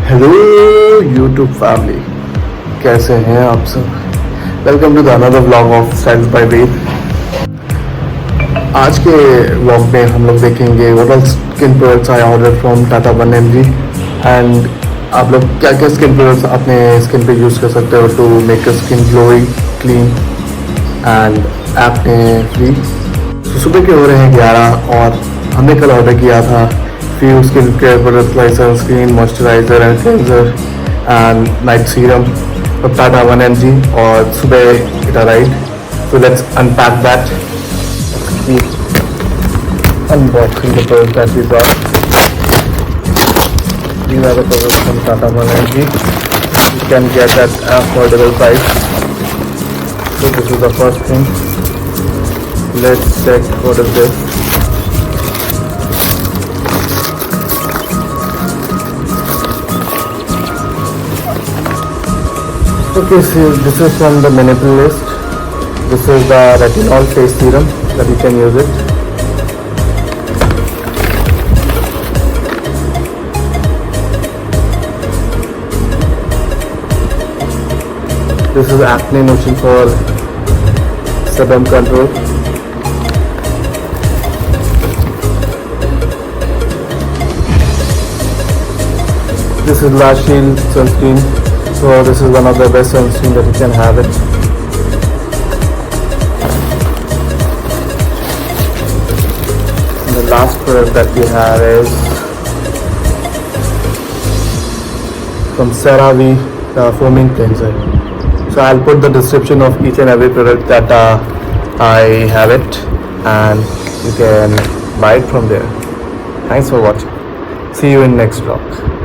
Hello YouTube family, कैसे हैं आप सब। Welcome to the another vlog of styles by Ved. आज के व्लॉग में हम लोग देखेंगे what all skin products I order from Tata 1mg and आप लोग क्या क्या स्किन प्रोडक्ट्स अपने स्किन पे यूज़ कर सकते हो to make a skin glowing, clean and acne free. सुबह के हो रहे हैं 11 और हमने कल ऑर्डर किया था few skincare products like sunscreen, moisturizer and cleanser and night serum of Tata 1mg और सुबह it arrived. So let's unpack that. Unboxing the products that we got. These are the products from Tata 1mg. You can get at affordable price. So this is the first thing. Let's check what is this. Okay, so this is from the minimal list. This is the retinol face serum that you can use it. This is acne lotion for sebum control. This is Lash Shield sunscreen. So this is one of the best sunscreen that you can have it. And the last product that we have is from CeraVe, the foaming cleanser. So I'll put the description of each and every product that I have it, and you can buy it from there. Thanks for watching. See you in next vlog.